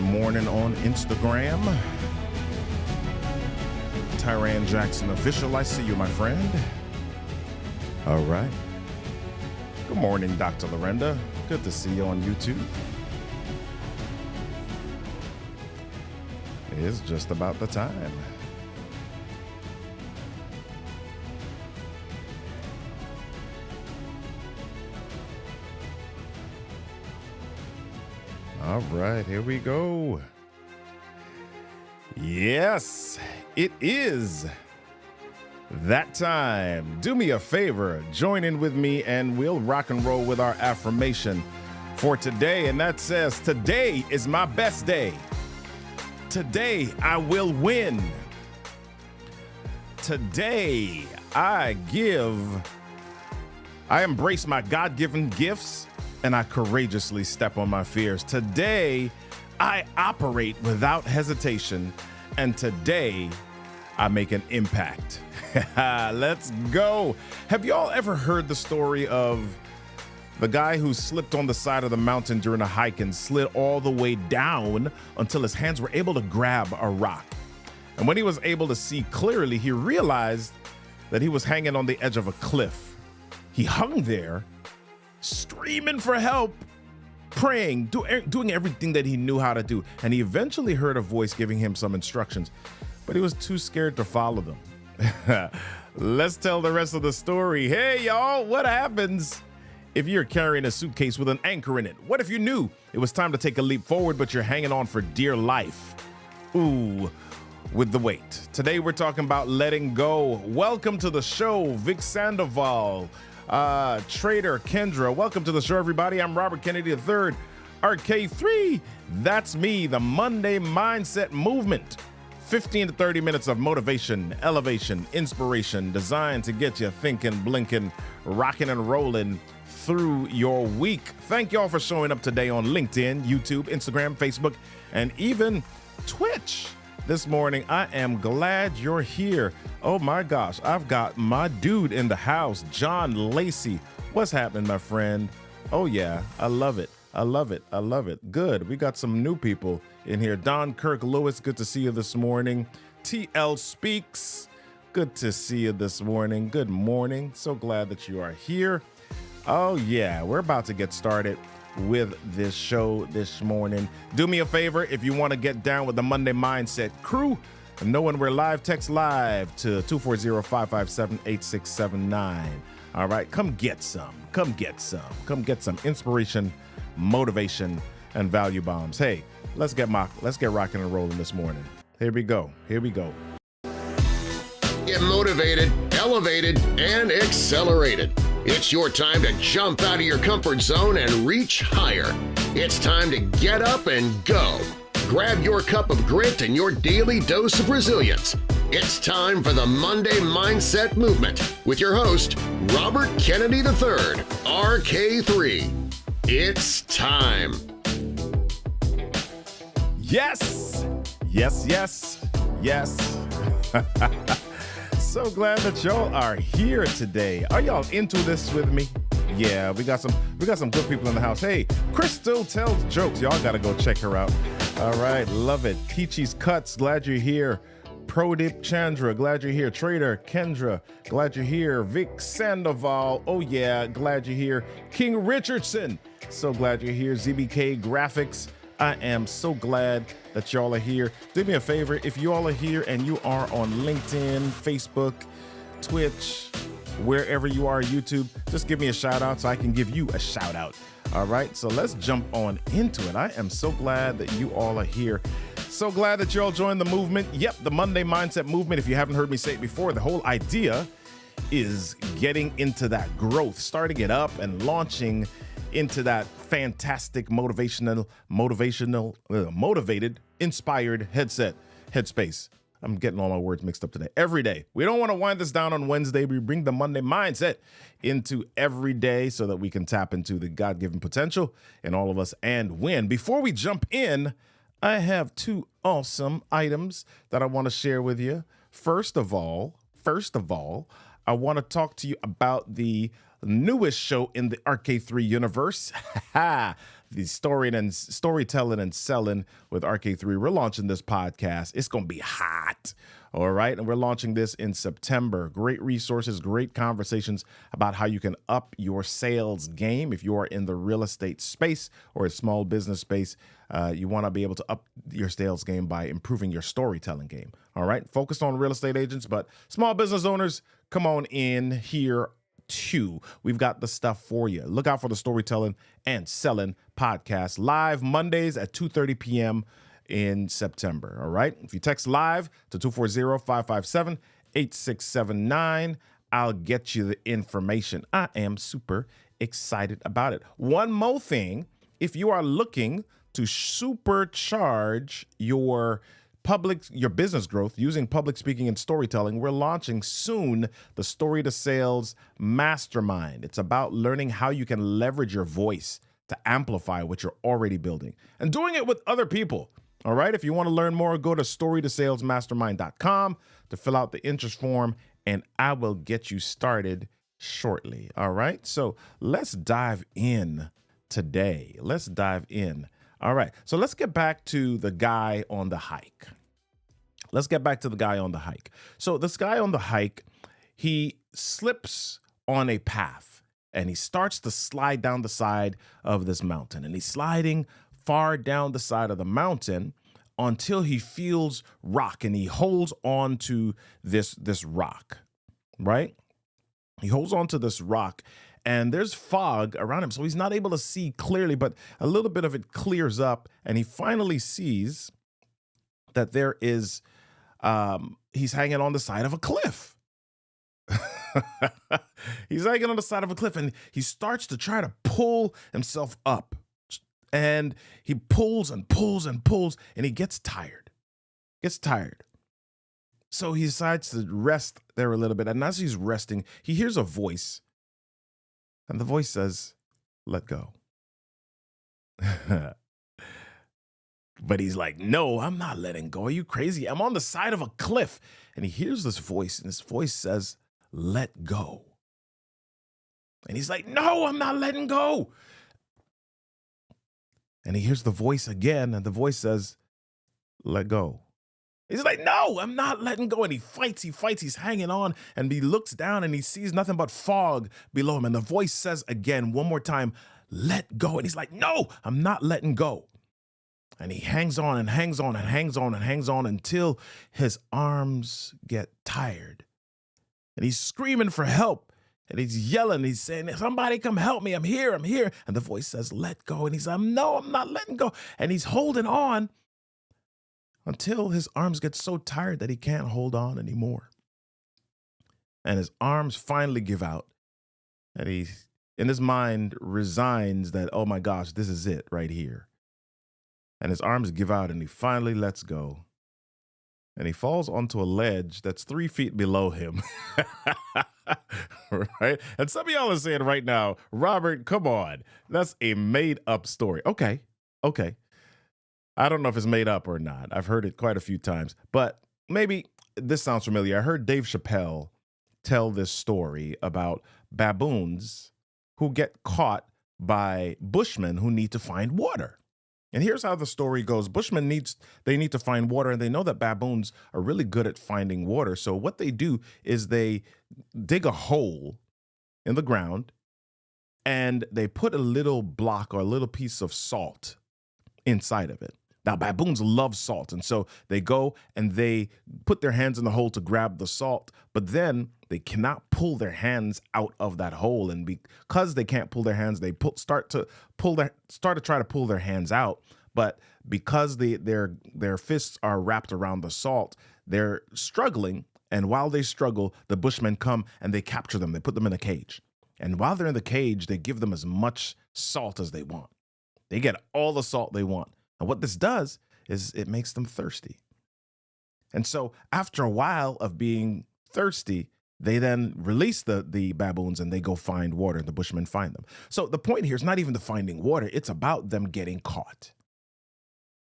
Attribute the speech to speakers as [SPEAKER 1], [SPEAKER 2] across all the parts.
[SPEAKER 1] morning on Instagram. Tyran Jackson Official, I see you, my friend. All right. Good morning, Dr. Lorenda. Good to see you on YouTube. It's just about the time. All right, here we go. Yes, it is that time. Do me a favor, join in with me and we'll rock and roll with our affirmation for today. And that says, today is my best day. Today I will win. Today I embrace my God-given gifts and I courageously step on my fears. Today, I operate without hesitation, and today, I make an impact. Let's go. Have y'all ever heard the story of the guy who slipped on the side of the mountain during a hike and slid all the way down until his hands were able to grab a rock? And when he was able to see clearly, he realized that he was hanging on the edge of a cliff. He hung there, screaming for help, praying, doing everything that he knew how to do. And he eventually heard a voice giving him some instructions, but he was too scared to follow them. Let's tell the rest of the story. Hey, y'all, what happens if you're carrying a suitcase with an anchor in it? What if you knew it was time to take a leap forward, but you're hanging on for dear life? Ooh, with the weight. Today, we're talking about letting go. Welcome to the show, Vic Sandoval. Trader Kendra, welcome to the show, everybody. I'm Robert Kennedy III, RK3. That's me, the Monday Mindset Movement. 15 to 30 minutes of motivation, elevation, inspiration, designed to get you thinking, blinking, rocking and rolling through your week. Thank y'all for showing up today on LinkedIn, YouTube, Instagram, Facebook, and even Twitch. This morning, I am glad you're here. Oh my gosh, I've got my dude in the house, John Lacey. What's happening, my friend? Oh yeah, I love it. I love it. I love it. Good. We got some new people in here. Don Kirk Lewis, good to see you this morning. TL Speaks, good to see you this morning. Good morning. So glad that you are here. Oh yeah, we're about to get started with this show this morning. Do me a favor, if you want to get down with the Monday Mindset crew, and knowing we're live, text live to 240-557-8679. All right, come get some inspiration, motivation, and value bombs. Hey, let's get rocking and rolling this morning. Here we go.
[SPEAKER 2] Get motivated, elevated, and accelerated. It's your time to jump out of your comfort zone and reach higher. It's time to get up and go. Grab your cup of grit and your daily dose of resilience. It's time for the Monday Mindset Movement with your host, Robert Kennedy III, RK3. It's time.
[SPEAKER 1] Yes. So glad that y'all are here today. Are y'all into this with me? Yeah, we got some good people in the house. Hey, Crystal tells jokes. Y'all gotta go check her out. All right, love it. Peachy's Cuts, glad you're here. Prodip Chandra, glad you're here. Trader Kendra, glad you're here. Vic Sandoval, oh yeah, glad you're here. King Richardson, so glad you're here. ZBK Graphics, I am so glad that y'all are here. Do me a favor, if you all are here and you are on LinkedIn, Facebook, Twitch, wherever you are, YouTube, just give me a shout out so I can give you a shout out. All right, so let's jump on into it. I am so glad that you all are here. So glad that you all joined the movement. Yep, the Monday Mindset Movement. If you haven't heard me say it before, the whole idea is getting into that growth, starting it up and launching into that fantastic motivated, inspired headspace. I'm getting all my words mixed up today. Every day. We don't want to wind this down on Wednesday. We bring the Monday mindset into every day so that we can tap into the God-given potential in all of us and win. Before we jump in, I have two awesome items that I want to share with you. First of all, I want to talk to you about the newest show in the RK3 universe, the storytelling and selling with RK3. We're launching this podcast. It's going to be hot. All right. And we're launching this in September. Great resources, great conversations about how you can up your sales game. If you are in the real estate space or a small business space, you want to be able to up your sales game by improving your storytelling game. All right. Focused on real estate agents, but small business owners, come on in here too. We've got the stuff for you. Look out for the Storytelling and Selling podcast live Mondays at 2:30 p.m. in September. All right. If you text live to 240-557-8679, I'll get you the information. I am super excited about it. One more thing, if you are looking to supercharge your business growth using public speaking and storytelling, we're launching soon the Story to Sales Mastermind. It's about learning how you can leverage your voice to amplify what you're already building and doing it with other people. All right. If you want to learn more, go to storytosalesmastermind.com to fill out the interest form, and I will get you started shortly. All right. So let's dive in today. All right. So let's get back to the guy on the hike. So this guy on the hike, he slips on a path and he starts to slide down the side of this mountain, and he's sliding far down the side of the mountain until he feels rock, and he holds on to this rock, right? He holds on to this rock, and there's fog around him, so he's not able to see clearly, but a little bit of it clears up, and he finally sees that there is, he's hanging on the side of a cliff. He's hanging on the side of a cliff, and he starts to try to pull himself up. And he pulls and pulls and pulls, and he gets tired. So he decides to rest there a little bit. And as he's resting, he hears a voice. And the voice says, "Let go." But he's like, "No, I'm not letting go. Are you crazy? I'm on the side of a cliff." And he hears this voice, and this voice says, "Let go." And he's like, "No, I'm not letting go." And he hears the voice again, and the voice says, "Let go." He's like, "No, I'm not letting go." And he fights, he's hanging on, and he looks down and he sees nothing but fog below him. And the voice says again, one more time, "Let go." And he's like, "No, I'm not letting go." And he hangs on and hangs on and hangs on and hangs on until his arms get tired. And he's screaming for help. And he's yelling, he's saying, "Somebody come help me, I'm here. And the voice says, "Let go." And he's like, "No, I'm not letting go." And he's holding on until his arms get so tired that he can't hold on anymore. And his arms finally give out. And he, in his mind, resigns that, oh my gosh, this is it right here. And his arms give out, and he finally lets go. And he falls onto a ledge that's 3 feet below him. Right? And some of y'all are saying right now, "Robert, come on. That's a made up story." Okay. I don't know if it's made up or not. I've heard it quite a few times, but maybe this sounds familiar. I heard Dave Chappelle tell this story about baboons who get caught by bushmen who need to find water. And here's how the story goes. Bushmen need to find water, and they know that baboons are really good at finding water. So what they do is they dig a hole in the ground, and they put a little block or a little piece of salt inside of it. Now, baboons love salt, and so they go and they put their hands in the hole to grab the salt, but then they cannot pull their hands out of that hole. And because they can't pull their hands, they start to try to pull their hands out. But because their fists are wrapped around the salt, they're struggling. And while they struggle, the bushmen come and they capture them. They put them in a cage. And while they're in the cage, they give them as much salt as they want. They get all the salt they want. And what this does is it makes them thirsty. And so after a while of being thirsty, they then release the baboons and they go find water, and the bushmen find them. So the point here is not even the finding water. It's about them getting caught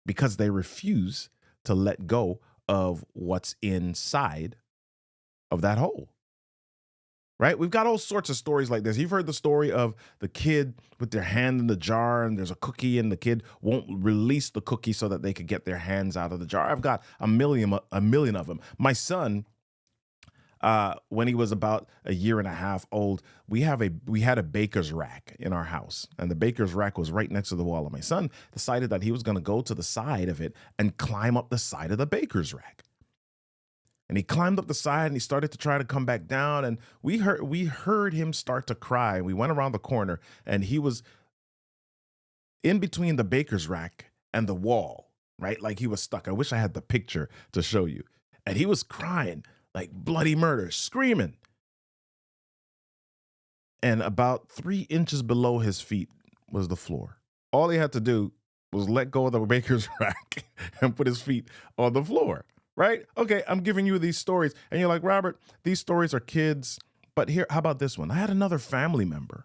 [SPEAKER 1] because they refuse to let go of what's inside of that hole. right? We've got all sorts of stories like this. You've heard the story of the kid with their hand in the jar and there's a cookie and the kid won't release the cookie so that they could get their hands out of the jar. I've got a million of them. My son, when he was about a year and a half old, we had a baker's rack in our house, and the baker's rack was right next to the wall. And my son decided that he was going to go to the side of it and climb up the side of the baker's rack. And he climbed up the side and he started to try to come back down. And we heard him start to cry. And we went around the corner and he was in between the baker's rack and the wall, right? Like he was stuck. I wish I had the picture to show you. And he was crying like bloody murder, screaming. And about 3 inches below his feet was the floor. All he had to do was let go of the baker's rack and put his feet on the floor. Right? Okay, I'm giving you these stories. And you're like, Robert, these stories are kids. But here, how about this one? I had another family member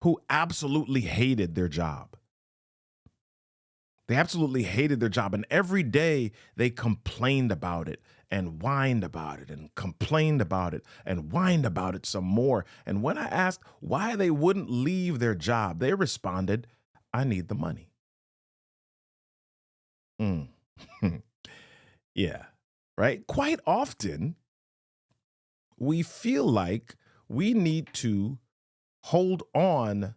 [SPEAKER 1] who absolutely hated their job. They absolutely hated their job. And every day they complained about it and whined about it and complained about it and whined about it some more. And when I asked why they wouldn't leave their job, they responded, I need the money. Yeah, right? Quite often, we feel like we need to hold on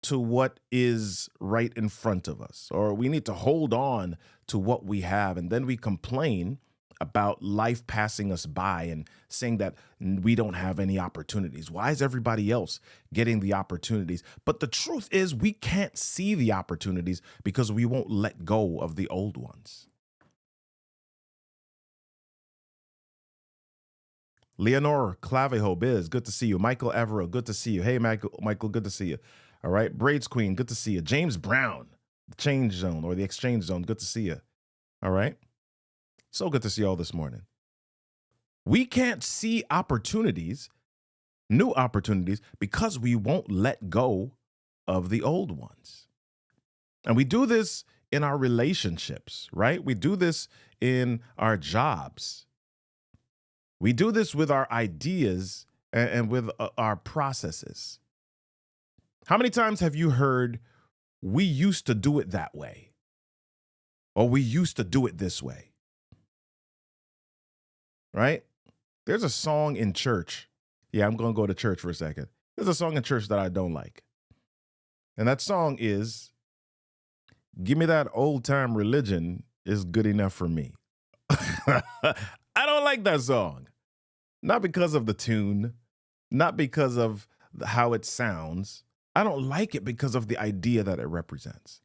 [SPEAKER 1] to what is right in front of us, or we need to hold on to what we have. And then we complain about life passing us by and saying that we don't have any opportunities. Why is everybody else getting the opportunities? But the truth is we can't see the opportunities because we won't let go of the old ones. Leonore Clavijo Biz, good to see you. Michael Evero, good to see you. Hey, Michael, good to see you. All right. Braids Queen, good to see you. James Brown, the Change Zone or the Exchange Zone, good to see you. All right. So good to see you all this morning. We can't see opportunities, new opportunities, because we won't let go of the old ones. And we do this in our relationships, right? We do this in our jobs. We do this with our ideas and with our processes. How many times have you heard, we used to do it that way? Or we used to do it this way? Right? There's a song in church. Yeah, I'm going to go to church for a second. There's a song in church that I don't like. And that song is, give me that old time religion is good enough for me. I don't like that song. Not because of the tune, not because of how it sounds. I don't like it because of the idea that it represents.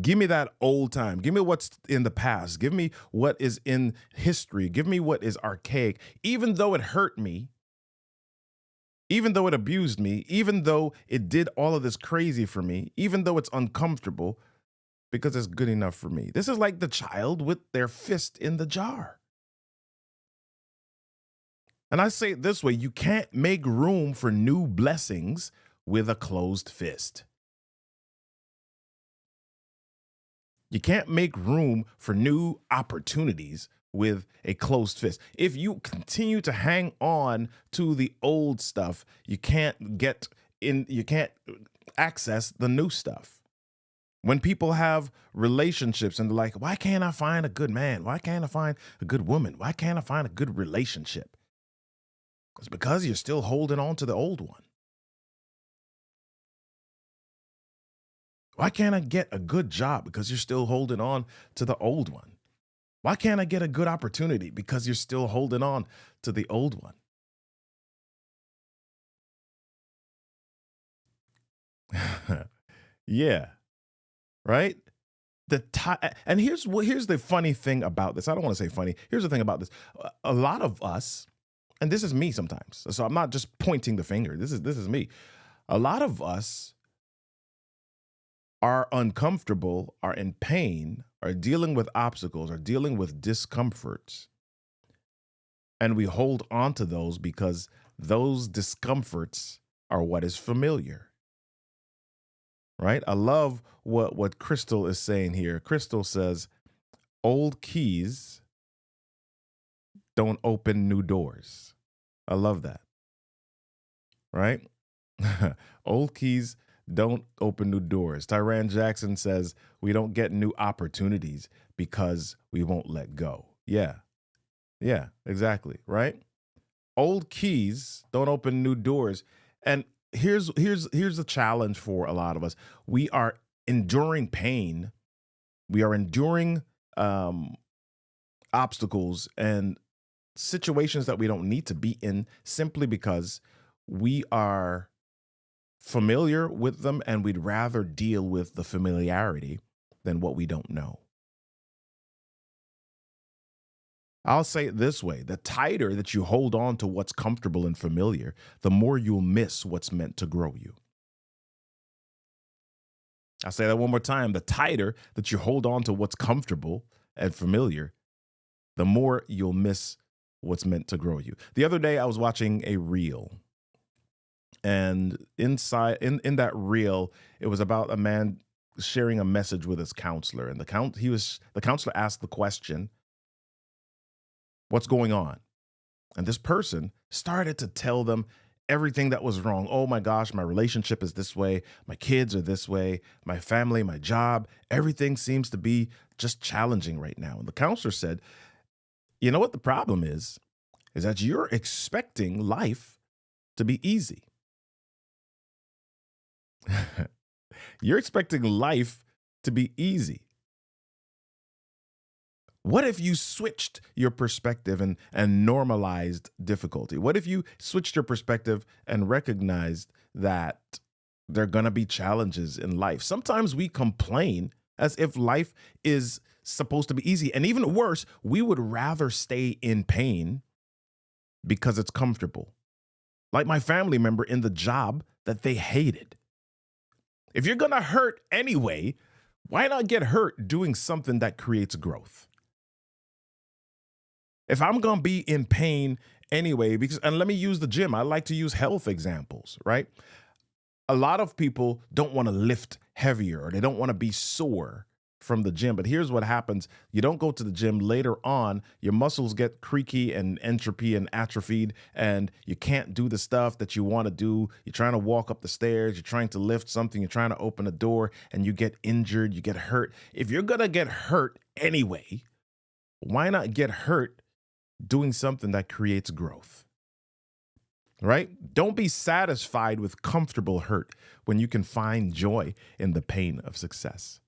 [SPEAKER 1] Give me that old time. Give me what's in the past. Give me what is in history. Give me what is archaic. Even though it hurt me, even though it abused me, even though it did all of this crazy for me, even though it's uncomfortable, because it's good enough for me. This is like the child with their fist in the jar. And I say it this way, you can't make room for new blessings with a closed fist. You can't make room for new opportunities with a closed fist. If you continue to hang on to the old stuff, you can't access the new stuff. When people have relationships and they're like, why can't I find a good man? Why can't I find a good woman? Why can't I find a good relationship? It's because you're still holding on to the old one. Why can't I get a good job? Because you're still holding on to the old one. Why can't I get a good opportunity? Because you're still holding on to the old one. Yeah, right? And here's the funny thing about this. I don't want to say funny. Here's the thing about this. A lot of us, and this is me sometimes, so I'm not just pointing the finger. This is me. A lot of us are uncomfortable, are in pain, are dealing with obstacles, are dealing with discomforts. And we hold on to those because those discomforts are what is familiar. Right? I love what Crystal is saying here. Crystal says, old keys don't open new doors. I love that, right? Old keys don't open new doors. Tyran Jackson says we don't get new opportunities because we won't let go. Yeah, yeah, exactly, right? Old keys don't open new doors. And here's the challenge for a lot of us. We are enduring pain. We are enduring um, obstacles and situations that we don't need to be in simply because we are familiar with them and we'd rather deal with the familiarity than what we don't know. I'll say it this way: the tighter that you hold on to what's comfortable and familiar, the more you'll miss what's meant to grow you. I'll say that one more time: the tighter that you hold on to what's comfortable and familiar, the more you'll miss what's meant to grow you. The other day, I was watching a reel, and inside in that reel, it was about a man sharing a message with his counselor, and the counselor asked the question, "What's going on?" And this person started to tell them everything that was wrong. Oh my gosh, my relationship is this way. My kids are this way. My family, my job, everything seems to be just challenging right now. And the counselor said, you know what the problem is that you're expecting life to be easy. You're expecting life to be easy. What if you switched your perspective and normalized difficulty? What if you switched your perspective and recognized that there are going to be challenges in life? Sometimes we complain as if life is supposed to be easy. And even worse, we would rather stay in pain because it's comfortable. Like my family member in the job that they hated. If you're going to hurt anyway, why not get hurt doing something that creates growth? If I'm going to be in pain anyway, and let me use the gym. I like to use health examples, right? A lot of people don't want to lift heavier or they don't want to be sore from the gym. But here's what happens. You don't go to the gym. Later on, your muscles get creaky and entropy and atrophied, and you can't do the stuff that you want to do. You're trying to walk up the stairs. You're trying to lift something. You're trying to open a door, and you get injured. You get hurt. If you're going to get hurt anyway, why not get hurt doing something that creates growth, right? Don't be satisfied with comfortable hurt when you can find joy in the pain of success.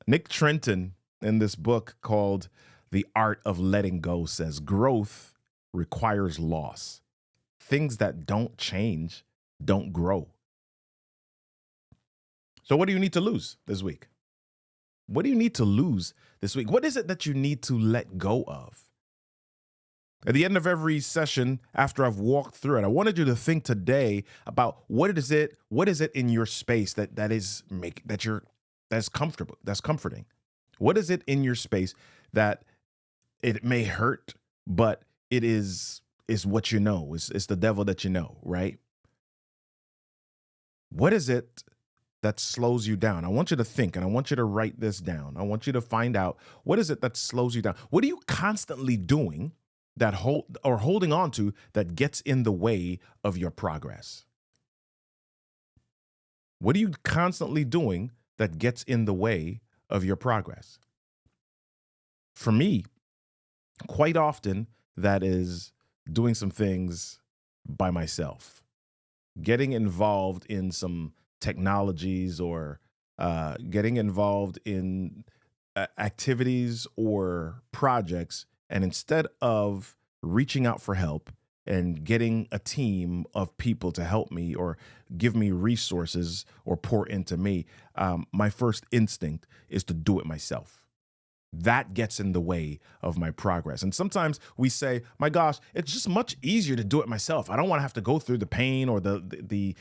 [SPEAKER 1] Nick Trenton, in this book called The Art of Letting Go, says growth requires loss. Things that don't change don't grow. So what do you need to lose this week? What do you need to lose this week? What is it that you need to let go of? At the end of every session, after I've walked through it, I wanted you to think today about what is it in your space that's comfortable, that's comforting. What is it in your space that it may hurt, but it is what you know. It's the devil that you know, right? What is it that slows you down? I want you to think, and I want you to write this down. I want you to find out, what is it that slows you down? What are you constantly doing that holding on to that gets in the way of your progress? What are you constantly doing that gets in the way of your progress? For me, quite often, that is doing some things by myself, getting involved in some technologies or getting involved in activities or projects. And instead of reaching out for help and getting a team of people to help me or give me resources or pour into me, my first instinct is to do it myself. That gets in the way of my progress. And sometimes we say, my gosh, it's just much easier to do it myself. I don't want to have to go through the pain or the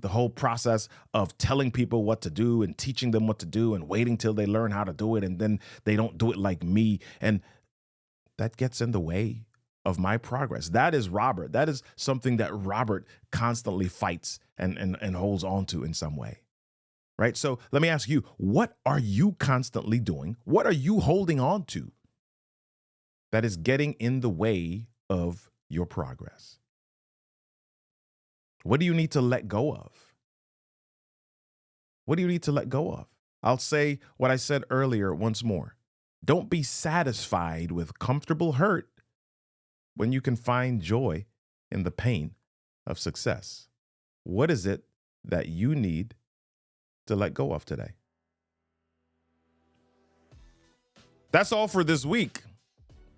[SPEAKER 1] whole process of telling people what to do and teaching them what to do and waiting till they learn how to do it. And then they don't do it like me. And that gets in the way of my progress. That is Robert. That is something that Robert constantly fights and holds on to in some way. Right? So let me ask you, what are you constantly doing? What are you holding on to that is getting in the way of your progress? What do you need to let go of? What do you need to let go of? I'll say what I said earlier once more. Don't be satisfied with comfortable hurt when you can find joy in the pain of success. What is it that you need to let go of today? That's all for this week.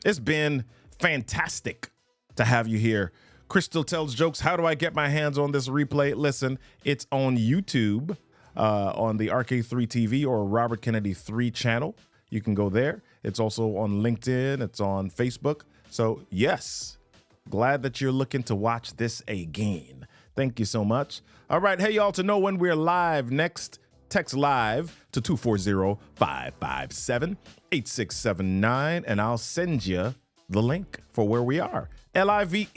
[SPEAKER 1] It's been fantastic to have you here. Crystal Tells Jokes. How do I get my hands on this replay? Listen, it's on YouTube, on the RK3 TV or Robert Kennedy 3 channel. You can go there. It's also on LinkedIn. It's on Facebook. So yes, glad that you're looking to watch this again. Thank you so much. All right. Hey, y'all, to know when we're live next, text live to 240-557-8679, and I'll send you the link for where we are. LIVE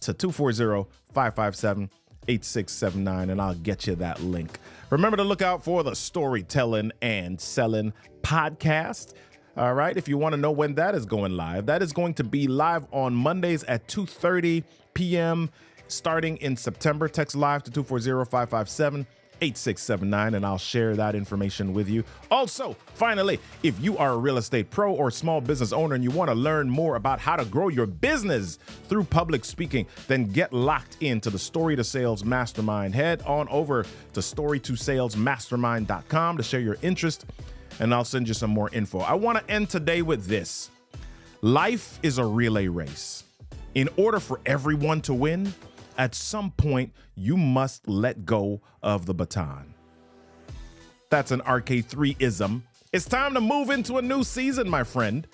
[SPEAKER 1] to 240-557-8679, and I'll get you that link. Remember to look out for the Storytelling and Selling podcast. All right, if you want to know when that is going live, that is going to be live on Mondays at 2:30 p.m. starting in September. Text live to 240-557-8679, and I'll share that information with you. Also, finally, if you are a real estate pro or small business owner and you want to learn more about how to grow your business through public speaking, then get locked into the Story to Sales Mastermind. Head on over to storytosalesmastermind.com to share your interest, and I'll send you some more info. I want to end today with this. Life is a relay race. In order for everyone to win, at some point, you must let go of the baton. That's an RK3-ism. It's time to move into a new season, my friend.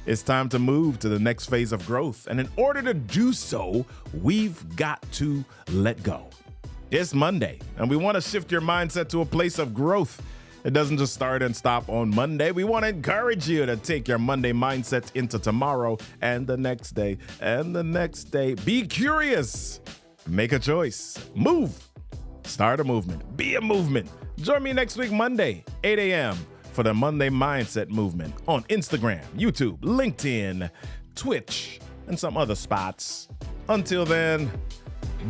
[SPEAKER 1] It's time to move to the next phase of growth. And in order to do so, we've got to let go. It's Monday, and we want to shift your mindset to a place of growth. It doesn't just start and stop on Monday. We want to encourage you to take your Monday mindset into tomorrow and the next day and the next day. Be curious. Make a choice. Move. Start a movement. Be a movement. Join me next week, Monday, 8 a.m. for the Monday Mindset Movement on Instagram, YouTube, LinkedIn, Twitch, and some other spots. Until then,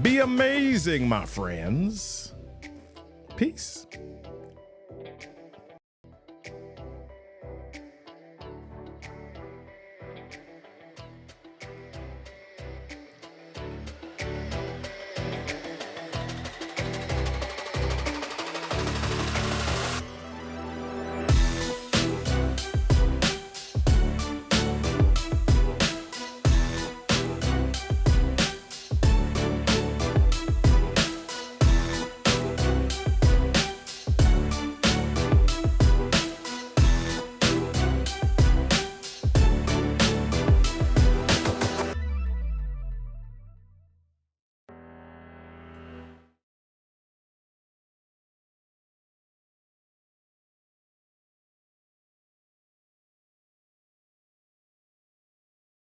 [SPEAKER 1] be amazing, my friends. Peace.